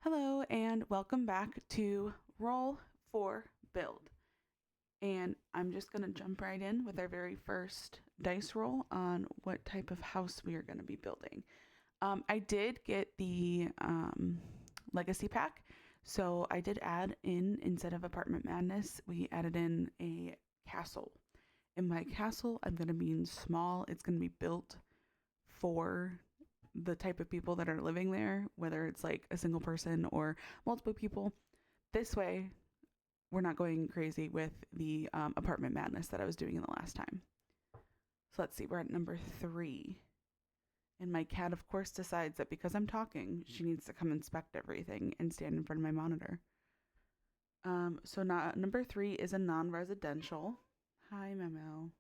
Hello and welcome back to Roll for Build. And I'm just going to jump right in with our very first dice roll on what type of house we are going to be building. I did get the legacy pack, so I did add in, instead of Apartment Madness, we added in a castle. In my castle, I'm going to be small. It's going to be built for the type of people that are living there, whether it's like a single person or multiple people. This way, we're not going crazy with the apartment madness that I was doing in the last time. So let's see, we're at number 3. And my cat, of course, decides that because I'm talking, she needs to come inspect everything and stand in front of my monitor. So number 3 is a non-residential. Hi, Memo.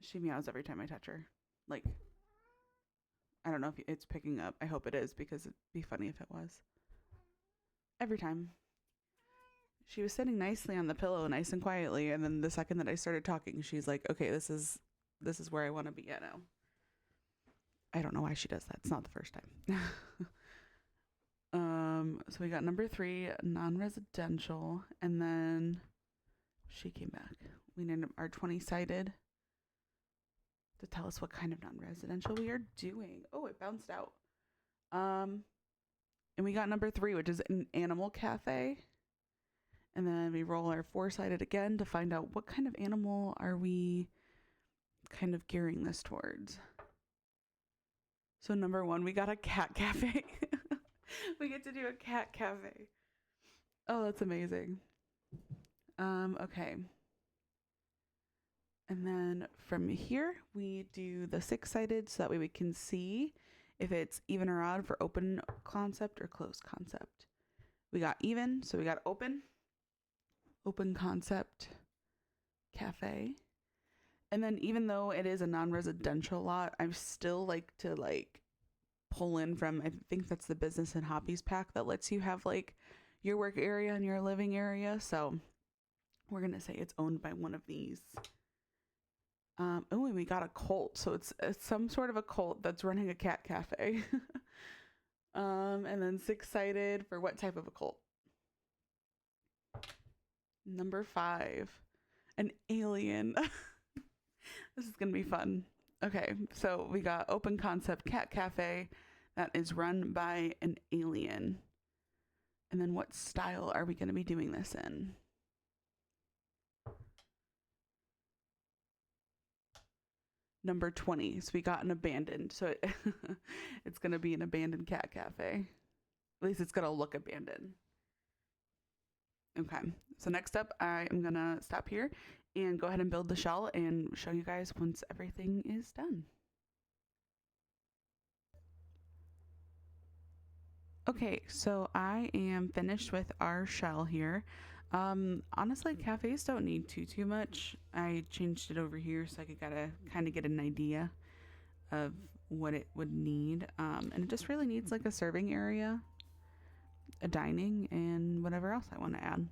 She meows every time I touch her. Like, I don't know if it's picking up. I hope it is, because it'd be funny if it was. Every time. She was sitting nicely on the pillow, nice and quietly, and then the second that I started talking, she's like, "Okay, this is where I want to be at now." I don't know why she does that. It's not the first time. So we got number 3, non-residential, and then she came back. We named our 20-sided to tell us what kind of non-residential we are doing. Oh, it bounced out. And we got number 3, which is an animal cafe. And then we roll our 4-sided again to find out what kind of animal are we kind of gearing this towards. So number 1, we got a cat cafe. We get to do a cat cafe. Oh, that's amazing. Okay. And then from here, we do the 6-sided so that way we can see if it's even or odd for open concept or closed concept. We got even, so we got open concept cafe. And then even though it is a non-residential lot, I still like to pull in from, I think that's the business and hobbies pack that lets you have like your work area and your living area. So we're going to say it's owned by one of these. And we got a cult. So it's some sort of a cult that's running a cat cafe. And then 6-sided for what type of a cult? Number 5, an alien. This is going to be fun. Okay, so we got open concept cat cafe that is run by an alien. And then what style are we going to be doing this in? Number 20. So we got an abandoned. So it's going to be an abandoned cat cafe. At least it's going to look abandoned. Okay, so next up, I am going to stop here and go ahead and build the shell and show you guys once everything is done. Okay, so I am finished with our shell here. Honestly, cafes don't need too much. I changed it over here so I could kind of get an idea of what it would need. And it just really needs like a serving area, a dining, and whatever else I want to add.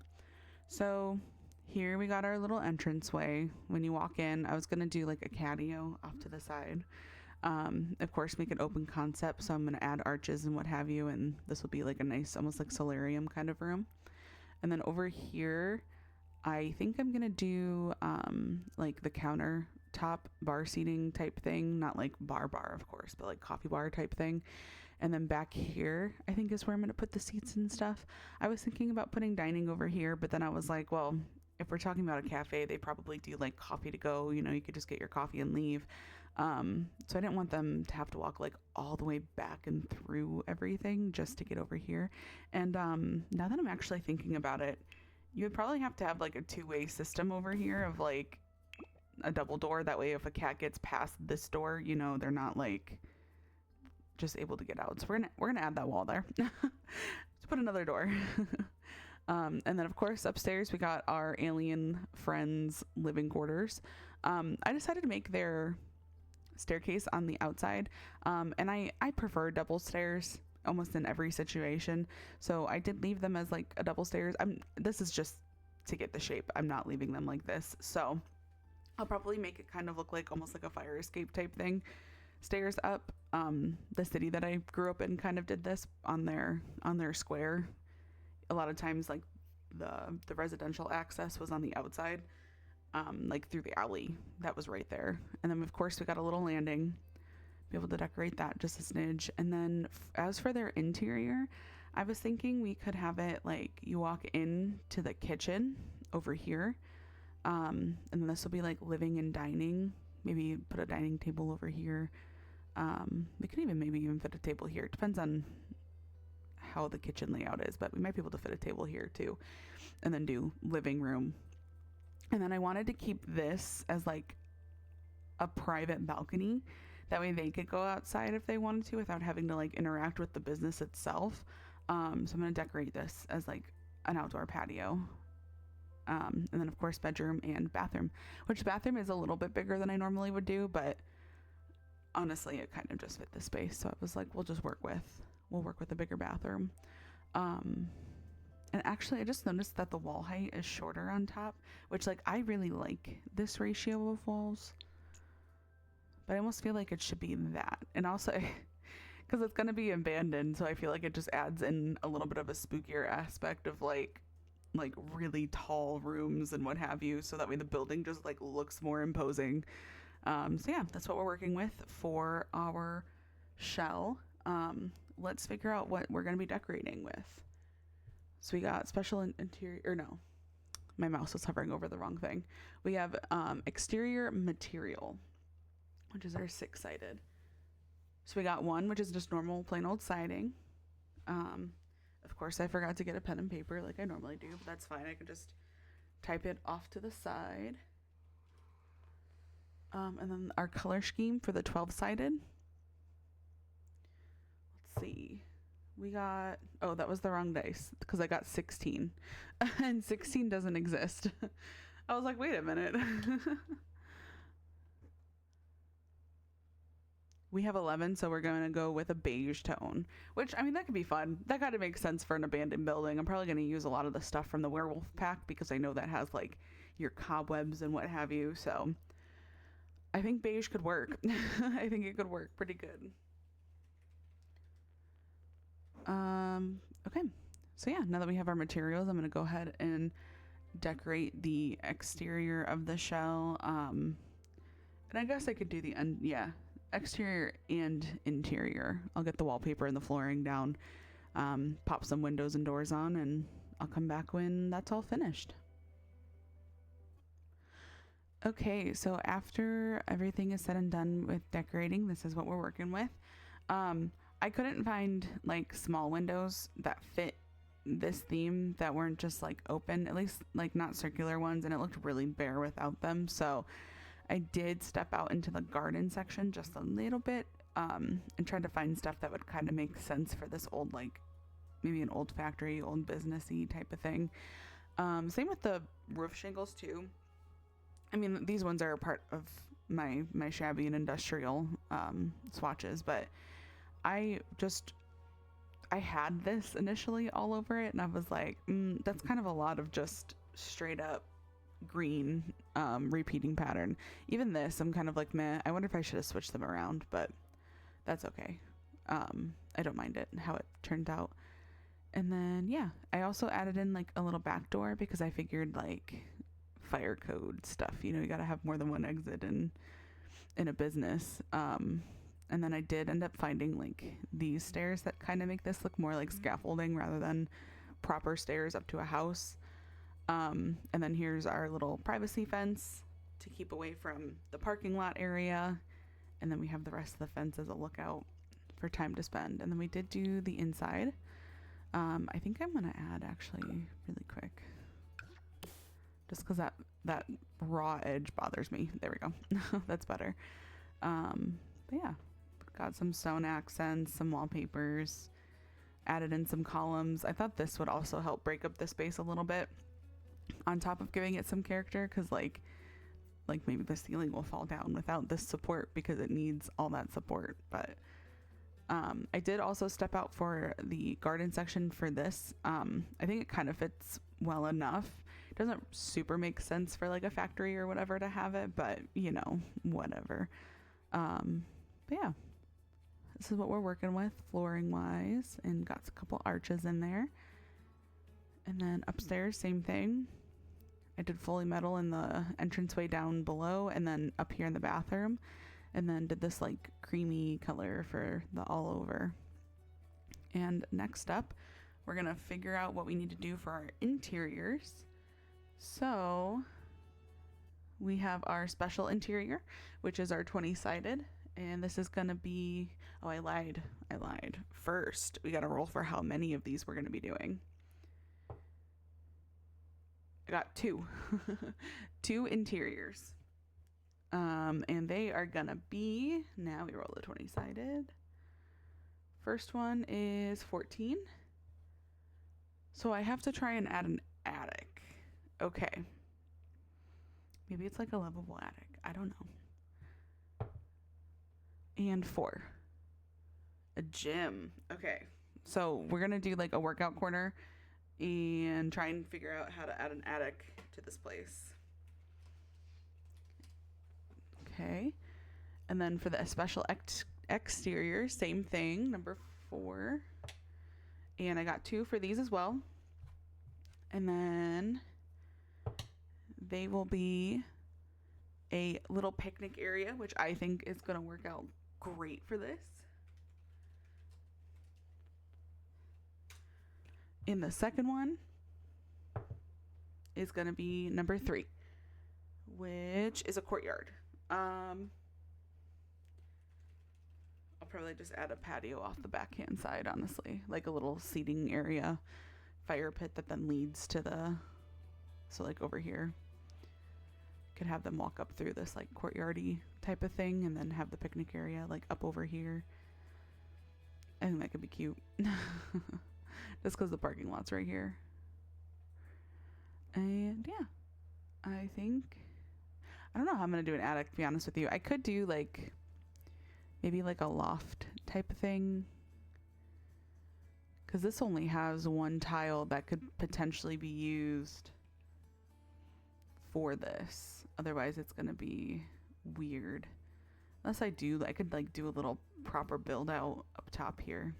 So here we got our little entranceway. When you walk in, I was gonna do like a catio off to the side. Of course, make an open concept, so I'm gonna add arches and what have you, and this will be like a nice, almost like solarium kind of room. And then over here, I think I'm gonna do like the countertop bar seating type thing, not like bar, of course, but like coffee bar type thing. And then back here, I think is where I'm gonna put the seats and stuff. I was thinking about putting dining over here, but then I was like, well, if we're talking about a cafe, they probably do like coffee to go. You know, you could just get your coffee and leave. So I didn't want them to have to walk like all the way back and through everything just to get over here. And now that I'm actually thinking about it, you would probably have to have like a 2-way system over here of like a double door. That way, if a cat gets past this door, you know, they're not like just able to get out. So we're gonna add that wall there. Let's put another door. And then of course upstairs we got our alien friends living quarters. I decided to make their staircase on the outside, and I prefer double stairs almost in every situation, so I did leave them as like a double stairs. This is just to get the shape. I'm not leaving them like this, so I'll probably make it kind of look like almost like a fire escape type thing. stairs up. The city that I grew up in kind of did this on their square. A lot of times, like the residential access was on the outside, like through the alley that was right there. And then of course we got a little landing, be able to decorate that just a smidge. And then as for their interior, I was thinking we could have it like you walk in to the kitchen over here, and then this will be like living and dining. Maybe put a dining table over here. We could maybe even fit a table here. It depends on how the kitchen layout is, but we might be able to fit a table here too, and then do living room. And then I wanted to keep this as like a private balcony. That way they could go outside if they wanted to without having to like interact with the business itself. So I'm going to decorate this as like an outdoor patio. And then of course bedroom and bathroom, which bathroom is a little bit bigger than I normally would do, but honestly it kind of just fit the space. So I was like, we'll work with a bigger bathroom. And actually I just noticed that the wall height is shorter on top, which like I really like this ratio of walls, but I almost feel like it should be that. And also because it's going to be abandoned, so I feel like it just adds in a little bit of a spookier aspect of like really tall rooms and what have you, so that way the building just like looks more imposing. So yeah, that's what we're working with for our shell. Let's figure out what we're going to be decorating with. So we got special interior, or no, my mouse was hovering over the wrong thing. We have exterior material, which is our 6-sided. So we got one, which is just normal plain old siding. Of course, I forgot to get a pen and paper like I normally do, but that's fine. I can just type it off to the side. And then our color scheme for the 12-sided. Let's see. We got, oh, that was the wrong dice because I got 16 and 16 doesn't exist. I was like, wait a minute. We have 11, so we're going to go with a beige tone, which, I mean, that could be fun. That kind of makes sense for an abandoned building. I'm probably going to use a lot of the stuff from the werewolf pack because I know that has like your cobwebs and what have you. So I think beige could work. I think it could work pretty good. Okay, so yeah, now that we have our materials, I'm going to go ahead and decorate the exterior of the shell. And I guess I could do the end, yeah, exterior and interior. I'll get the wallpaper and the flooring down, pop some windows and doors on, and I'll come back when that's all finished. Okay, so after everything is said and done with decorating, this is what we're working with. I couldn't find like small windows that fit this theme that weren't just like open, at least like not circular ones, and it looked really bare without them. So I did step out into the garden section just a little bit, and tried to find stuff that would kind of make sense for this old, like maybe an old factory, old businessy type of thing. Same with the roof shingles too. I mean, these ones are a part of my shabby and industrial swatches, but I had this initially all over it, and I was like, that's kind of a lot of just straight up green repeating pattern. Even this, I'm kind of like, meh, I wonder if I should have switched them around, but that's okay. I don't mind it, how it turned out. And then, yeah, I also added in like a little back door because I figured like fire code stuff, you know, you got to have more than one exit in a business. And then I did end up finding like these stairs that kind of make this look more like scaffolding rather than proper stairs up to a house. And then here's our little privacy fence to keep away from the parking lot area. And then we have the rest of the fence as a lookout for time to spend. And then we did do the inside. I think I'm going to add actually really quick, just because that raw edge bothers me. There we go. That's better. But yeah, got some stone accents, some wallpapers, added in some columns. I thought this would also help break up the space a little bit on top of giving it some character, because like maybe the ceiling will fall down without this support because it needs all that support. But I did also step out for the garden section for this. I think it kind of fits well enough. It doesn't super make sense for like a factory or whatever to have it, but you know, whatever. But yeah, this is what we're working with flooring wise, and got a couple arches in there. And then upstairs, same thing. I did fully metal in the entranceway down below, and then up here in the bathroom, and then did this like creamy color for the all over. And next up, we're gonna figure out what we need to do for our interiors. So we have our special interior, which is our 20-sided, and this is gonna be, oh, I lied. First, we gotta roll for how many of these we're gonna be doing. I got two. Two interiors. And they are gonna be, now we roll the 20-sided. First one is 14. So I have to try and add an attic. Okay. Maybe it's like a livable attic. I don't know. And 4. A gym. Okay. So we're gonna do like a workout corner and try and figure out how to add an attic to this place. Okay. And then for the special exterior, same thing, number 4. And I got 2 for these as well. And then they will be a little picnic area, which I think is going to work out great for this. In the second one is going to be number 3, which is a courtyard. I'll probably just add a patio off the backhand side, honestly, like a little seating area, fire pit that then leads to the, so like over here, could have them walk up through this like courtyardy type of thing, and then have the picnic area like up over here. I think that could be cute. Just because the parking lot's right here. And yeah, I don't know how I'm going to do an attic, to be honest with you. I could do like, maybe like a loft type of thing. Because this only has one tile that could potentially be used for this. Otherwise it's going to be weird. Unless I could like do a little proper build out up top here.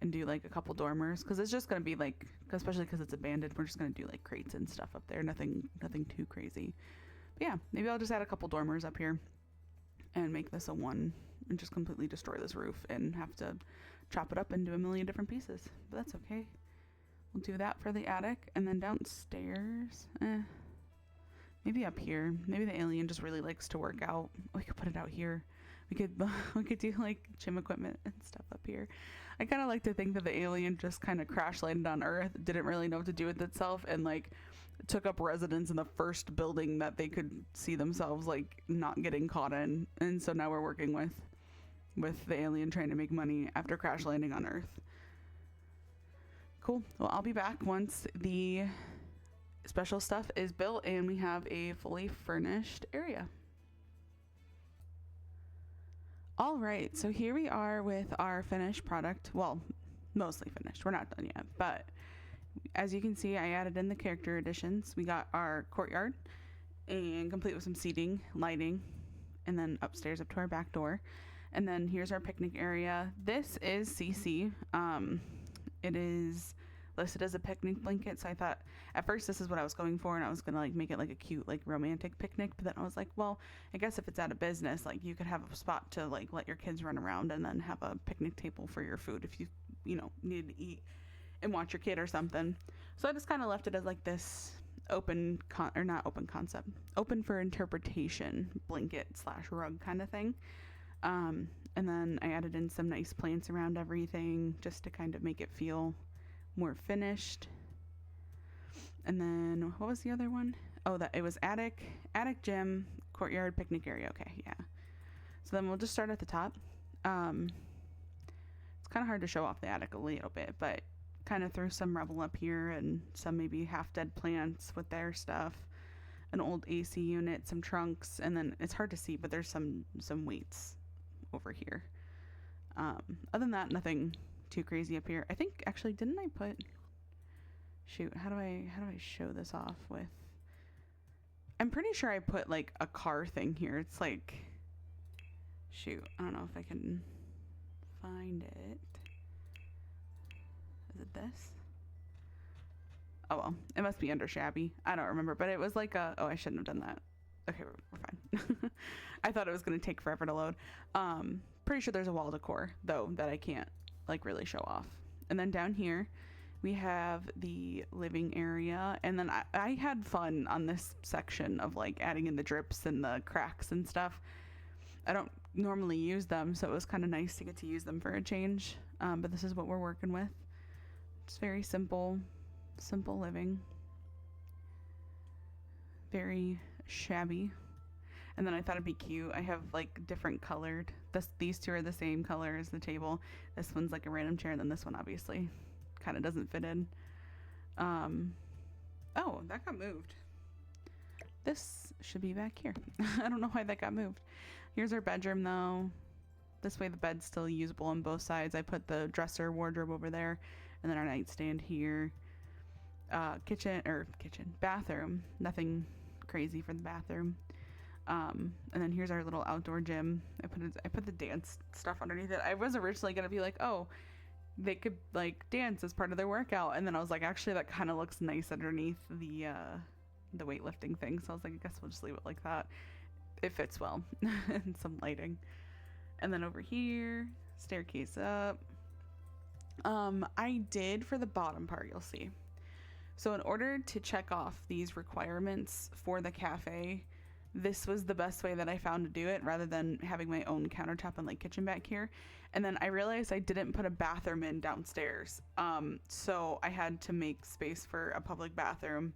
And do like a couple dormers, because it's just gonna be like, especially because it's abandoned, we're just gonna do like crates and stuff up there. Nothing too crazy. But yeah, maybe I'll just add a couple dormers up here and make this a 1 and just completely destroy this roof and have to chop it up into a million different pieces. But that's okay. We'll do that for the attic. And then downstairs, maybe up here. Maybe the alien just really likes to work out. We could put it out here. We could do like gym equipment and stuff up here. I kind of like to think that the alien just kind of crash landed on Earth, didn't really know what to do with itself, and like took up residence in the first building that they could see themselves like not getting caught in. And so now we're working with the alien trying to make money after crash landing on Earth. Cool. Well, I'll be back once the special stuff is built and we have a fully furnished area. All right, so here we are with our finished product. Well, mostly finished. We're not done yet, but as you can see, I added in the character additions. We got our courtyard and complete with some seating, lighting, and then upstairs up to our back door. And then here's our picnic area. This is CC. It is listed as a picnic blanket, so I thought at first this is what I was going for, and I was gonna like make it like a cute like romantic picnic, but then I was like, well, I guess if it's out of business, like you could have a spot to like let your kids run around and then have a picnic table for your food if you know needed to eat and watch your kid or something. So I just kind of left it as like this open for interpretation blanket / rug kind of thing. And then I added in some nice plants around everything just to kind of make it feel more finished. And then what was the other one? Oh, that it was attic, gym, courtyard, picnic area. Okay, yeah. So then we'll just start at the top. It's kind of hard to show off the attic a little bit, but kind of threw some rubble up here and some maybe half dead plants with their stuff, an old AC unit, some trunks, and then it's hard to see, but there's some weights over here. Other than that, nothing too crazy up here. I think actually, didn't I put, shoot, how do I show this off with, I'm pretty sure I put like a car thing here. It's like Shoot, I don't know if I can find it. Is it this? Oh well, it must be under shabby. I don't remember, but it was like a, oh, I shouldn't have done that. Okay, we're fine. I thought it was gonna take forever to load. Pretty sure there's a wall decor though that I can't like really show off. And then down here we have the living area, and then I had fun on this section of like adding in the drips and the cracks and stuff. I don't normally use them, so it was kind of nice to get to use them for a change. But this is what we're working with. It's very simple living, very shabby. And then I thought it'd be cute, I have like different colored, these two are the same color as the table. This one's like a random chair, and then this one obviously kind of doesn't fit in. Oh, that got moved. This should be back here. I don't know why that got moved. Here's our bedroom though. This way the bed's still usable on both sides. I put the dresser wardrobe over there, and then our nightstand here. Bathroom, nothing crazy for the bathroom. And then here's our little outdoor gym. I put the dance stuff underneath it. I was originally gonna be like, oh, they could like dance as part of their workout, and then I was like, actually that kind of looks nice underneath the weightlifting thing, so I was like, I guess we'll just leave it like that. It fits well. And some lighting. And then over here, staircase up. I did for the bottom part, you'll see. So in order to check off these requirements for the cafe, this was the best way that I found to do it, rather than having my own countertop and like kitchen back here. And then I realized I didn't put a bathroom in downstairs. So I had to make space for a public bathroom,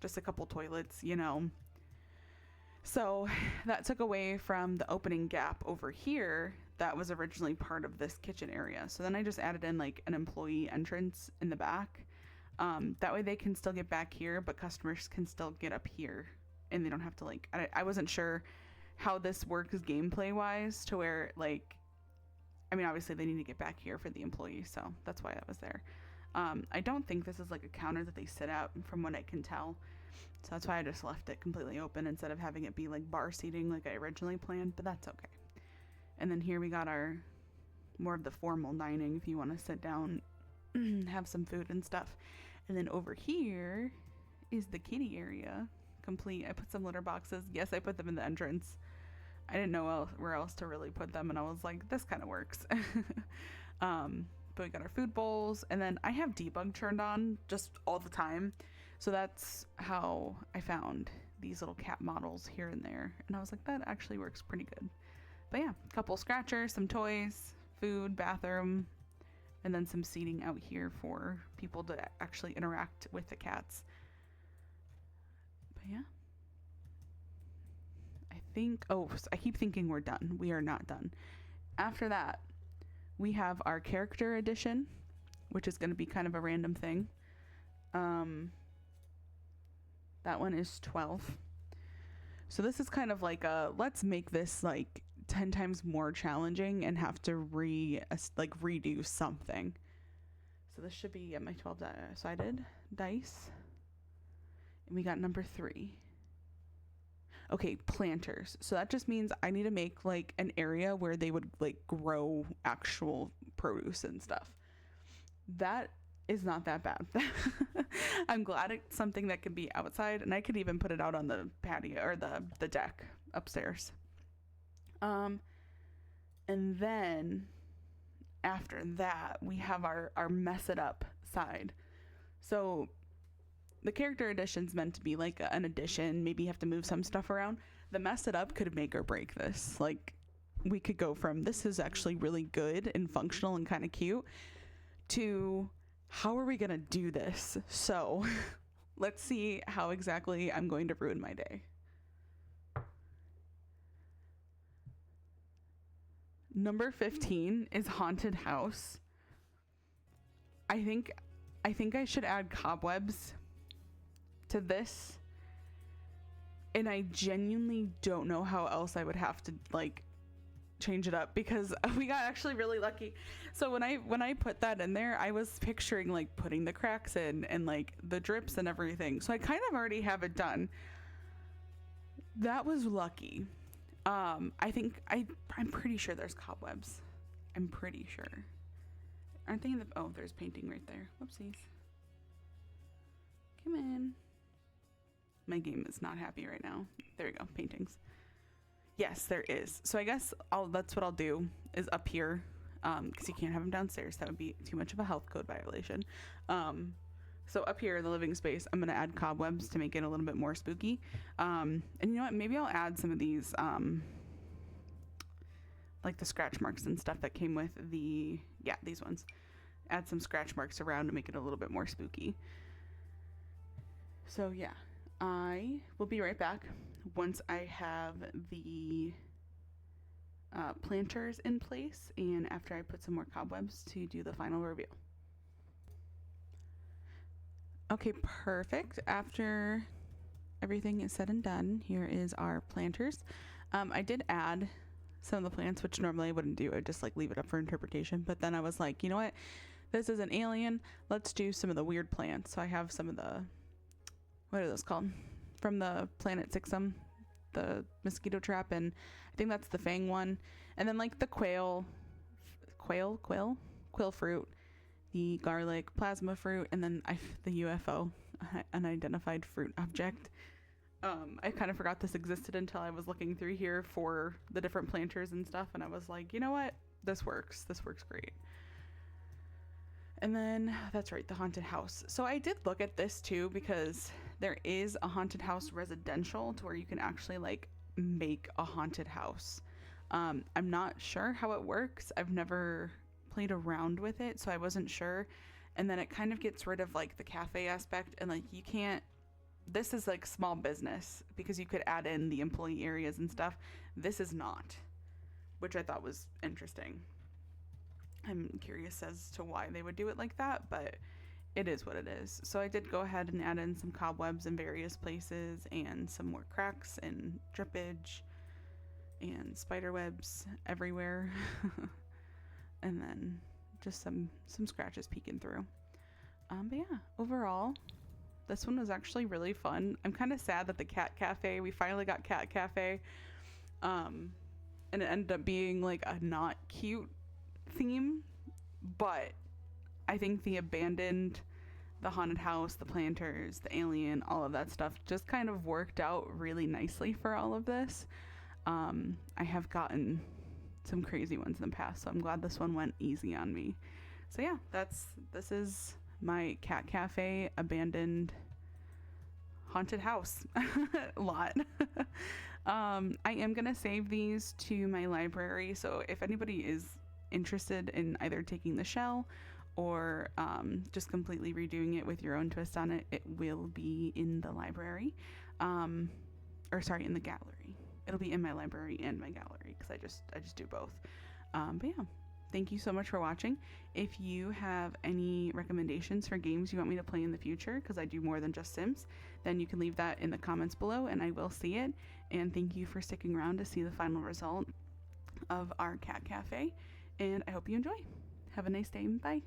just a couple toilets, you know. So that took away from the opening gap over here that was originally part of this kitchen area. So then I just added in like an employee entrance in the back. That way they can still get back here, but customers can still get up here, and they don't have to like, I wasn't sure how this works gameplay wise, to where like, I mean, obviously they need to get back here for the employees, so that's why that was there. I don't think this is like a counter that they sit at, from what I can tell. So that's why I just left it completely open instead of having it be like bar seating like I originally planned, but that's okay. And then here we got our more of the formal dining if you want to sit down, have some food and stuff. And then over here is the kitty area, complete. I put some litter boxes. Yes, I put them in the entrance. I didn't know where else to really put them, and I was like, this kind of works. But we got our food bowls, and then I have debug turned on just all the time. So that's how I found these little cat models here and there. And I was like, that actually works pretty good. But yeah, a couple scratchers, some toys, food, bathroom, and then some seating out here for people to actually interact with the cats. But yeah. I keep thinking we're done. We are not done. After that, we have our character edition, which is going to be kind of a random thing. That one is 12. So this is kind of like let's make this like 10 times more challenging and have to redo something. So this should be my 12-sided dice. And we got number 3. Okay, planters. So that just means I need to make like an area where they would like grow actual produce and stuff. That is not that bad. I'm glad it's something that can be outside, and I could even put it out on the patio or the deck upstairs. And then after that, we have our mess it up side. So the character edition's meant to be like an addition. Maybe you have to move some stuff around. The mess it up could make or break this. Like, we could go from this is actually really good and functional and kind of cute to how are we gonna do this? So let's see how exactly I'm going to ruin my day. Number 15 is haunted house. I think I should add cobwebs to this, and I genuinely don't know how else I would have to like change it up, because we got actually really lucky. So when I put that in there, I was picturing like putting the cracks in and like the drips and everything, so I kind of already have it done. That was lucky. I think I'm pretty sure there's cobwebs. I'm pretty sure. Aren't they in the... Oh, there's painting right there. Whoopsies. Come in. My game is not happy right now. There we go. Paintings. Yes, there is. So I guess that's what I'll do is up here, because you can't have them downstairs. That would be too much of a health code violation. So up here in the living space, I'm going to add cobwebs to make it a little bit more spooky. And you know what? Maybe I'll add some of these, like the scratch marks and stuff that came with the... Yeah, these ones. Add some scratch marks around to make it a little bit more spooky. So yeah, I will be right back once I have the planters in place and after I put some more cobwebs to do the final reveal. Okay, perfect. After everything is said and done, here is our planters. I did add some of the plants, which normally I wouldn't do. I'd just like leave it up for interpretation. But then I was like, you know what? This is an alien. Let's do some of the weird plants. So I have some of the... What are those called? From the Planet Sixum, the mosquito trap, and I think that's the fang one. And then like the quill fruit, the garlic, plasma fruit, and then the UFO, unidentified fruit object. I kind of forgot this existed until I was looking through here for the different planters and stuff, and I was like, you know what? This works. This works great. And then, that's right, the haunted house. So I did look at this too because there is a haunted house residential to where you can actually like make a haunted house. I'm not sure how it works. I've never played around with it, so I wasn't sure. And then it kind of gets rid of like the cafe aspect and like you can't... This is like small business because you could add in the employee areas and stuff. This is not, which I thought was interesting. I'm curious as to why they would do it like that, but it is what it is. So I did go ahead and add in some cobwebs in various places and some more cracks and drippage and spider webs everywhere. And then just some scratches peeking through. But yeah, overall, this one was actually really fun. I'm kind of sad that the cat cafe, we finally got cat cafe, and it ended up being like a not cute theme, but I think the abandoned, the haunted house, the planters, the alien, all of that stuff just kind of worked out really nicely for all of this. I have gotten some crazy ones in the past, so I'm glad this one went easy on me. So yeah, this is my cat cafe abandoned haunted house lot. I am gonna save these to my library, so if anybody is interested in either taking the shell or just completely redoing it with your own twist on it, it will be in the library, or sorry, in the gallery. It'll be in my library and my gallery because I just do both. But yeah, thank you so much for watching. If you have any recommendations for games you want me to play in the future, because I do more than just Sims, then you can leave that in the comments below and I will see it. And thank you for sticking around to see the final result of our cat cafe. And I hope you enjoy. Have a nice day. Bye.